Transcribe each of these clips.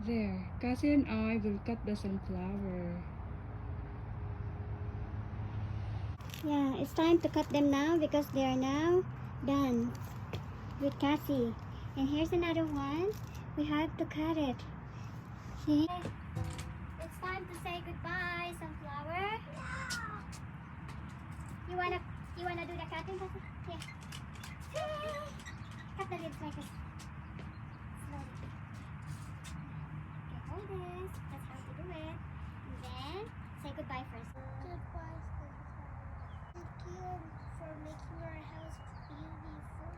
There, Kaszy and I will cut the sunflower. Yeah, it's time to cut them now because they are now done with Kaszy. And here's another one. We have to cut it. See? It's time to say goodbye, sunflower. You wanna do the cutting, Kaszy? Here. Cut the lips like this. Slowly. Okay, hold this. That's how to do it. And then say goodbye first. Goodbye, sunflower. Thank you for making our house beautiful.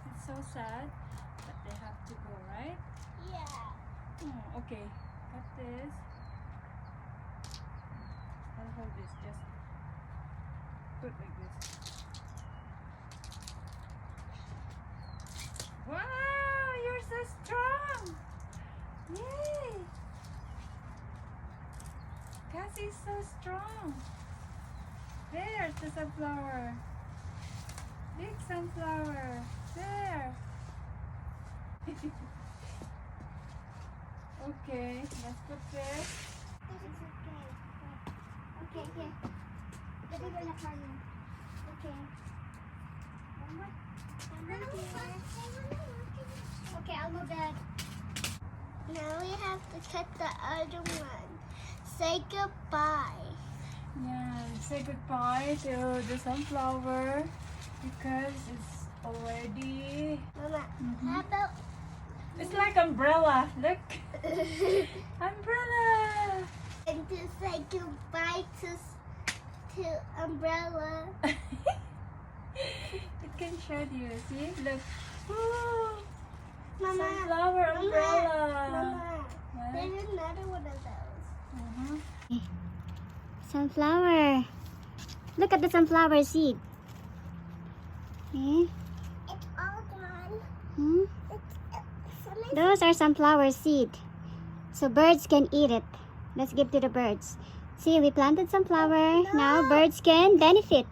It's so sad, but they have to go, right? Yeah. Oh, okay, cut this. I'll hold this, just put like this. Wow, you're so strong! Yay! Kassy's so strong. There's the sunflower. Big sunflower. There. Okay, let's put this. It's okay. Okay, here. The bigger na kaya. Okay. One more. One more here. Okay, I'll move that. Now we have to cut the other one. Say goodbye. Yeah, say goodbye to the sunflower because it's already. Mama, how about It's like umbrella. Look, umbrella. and to say goodbye to umbrella? It can shed you. See, look. Ooh, Mama, sunflower umbrella. Mama, What? there's another one of those. Uh-huh. Sunflower. Look at the sunflower seed. Okay. It's all gone. Hmm? Those are sunflower seed. So birds can eat it. Let's give to the birds. See, we planted sunflower. No. Now birds can benefit.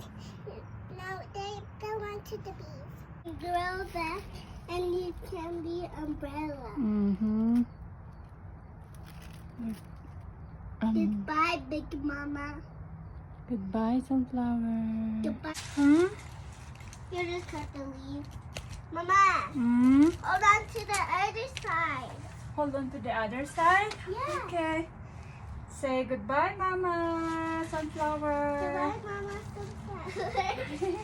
No, they belong to the bees. You grow that and you can be umbrella. Mm-hmm. Goodbye, Big Mama. Goodbye, sunflower. Goodbye. Hmm? You just cut the leaf. Mama, Hmm? hold on to the other side. Hold on to the other side. Yeah. Okay. Say goodbye, Mama Sunflower. Goodbye, Mama. Sunflower.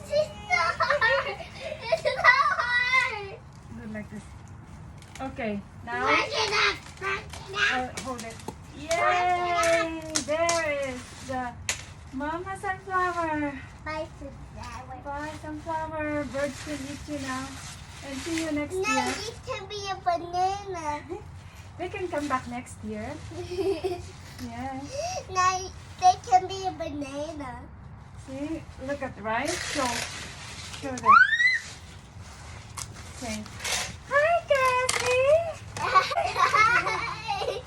She's so hard. It's so hard. Do it like this. Okay. Now, Break it up. Break it up. hold it. Yay! There is the Mama Sunflower. Bye, sunflower. Bye, Sunflower. Birds can eat you now. And see you next Now year. this can be a banana. They can come back next year. Yeah. Now they can be a banana. See? Look at right. Show them. Okay. Hi, Kaszy. Hi.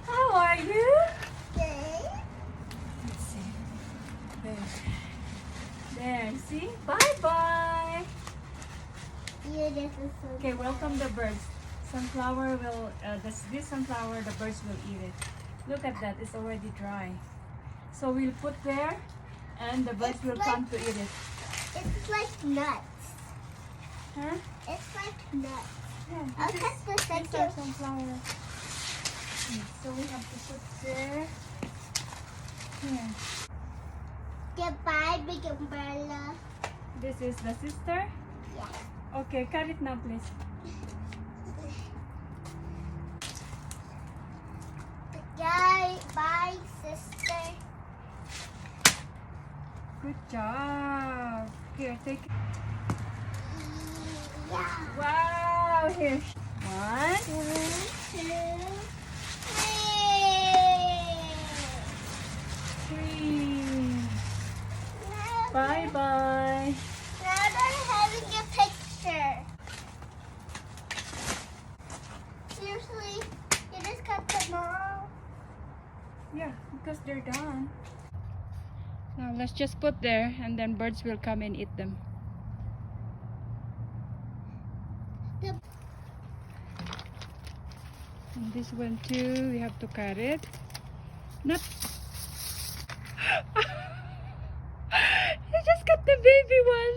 How are you? Okay. Let's see. There. There. See? Bye-bye. You just is so Okay, welcome the birds. Sunflower will, this sunflower, the birds will eat it. Look at that, it's already dry. So we'll put there and the birds It's will like- come to eat it. It's like nuts. Huh? It's like nuts. Yeah, I'll this cut the is our second. sunflower. So we have to put there. Here. Goodbye, big umbrella. This is the sister. Yeah. Okay, cut it now, please. Bye, sister. Good job. Here, take it. Yeah. Wow, here. One. 1, 2, 3. 3. Now Bye-bye. they're having a picture. Seriously, you just cut them all. Yeah, because they're done. Now let's just put there and then birds will come and eat them. The And this one too, we have to cut it. Not. You just got the baby one.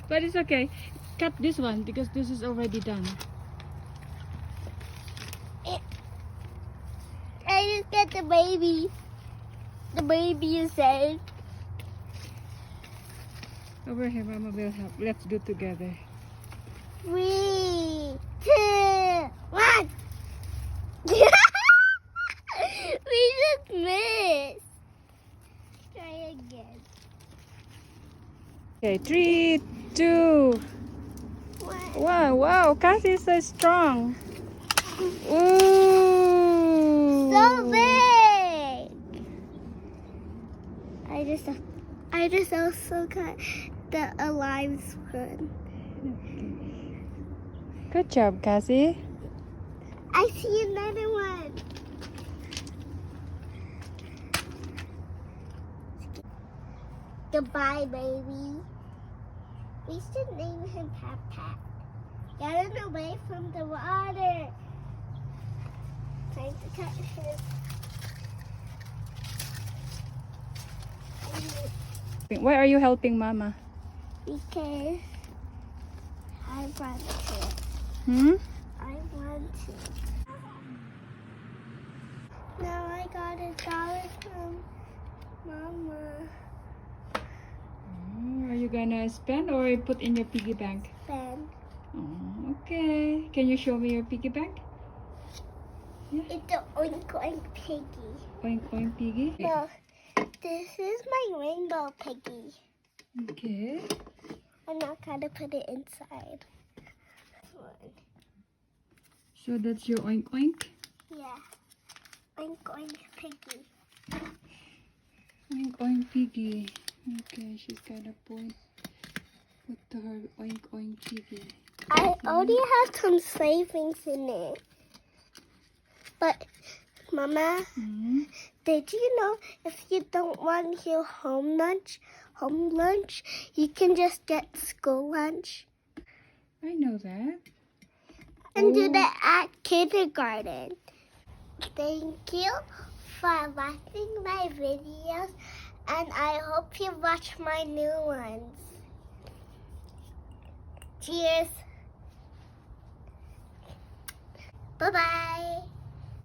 But it's okay. Cut this one because this is already done. I just get the baby. The baby you said. Over here, Mama will help. Let's do together. 3, 2, 1. We just missed. Try again. Okay, 3, 2, 1. Wow, Kaszy is so strong. Ooh. So big. I just also got the alive one. Good job, Kaszy. I see another one. Goodbye, baby. We should name him Pat Pat. Get him away from the water. Time to cut him. Why are you helping Mama? Because I want to. Hmm? I want to. Now I got $1 from Mama. Are you gonna spend or put in your piggy bank? Ben. Oh, okay. Can you show me your piggy bank? Yeah. It's an oink oink piggy. Oink oink piggy. No, this is my rainbow piggy. Okay. I'm not gonna put it inside. This one. So that's your oink oink? Yeah. Oink oink piggy. Oink oink piggy. Okay, she's got a point. Put to her oink oink piggy. I already have some savings in it. But, Mama, did you know if you don't want your home lunch, you can just get school lunch? I know that. And do that at kindergarten. Thank you for watching my videos, and I hope you watch my new ones. Cheers. Bye-bye.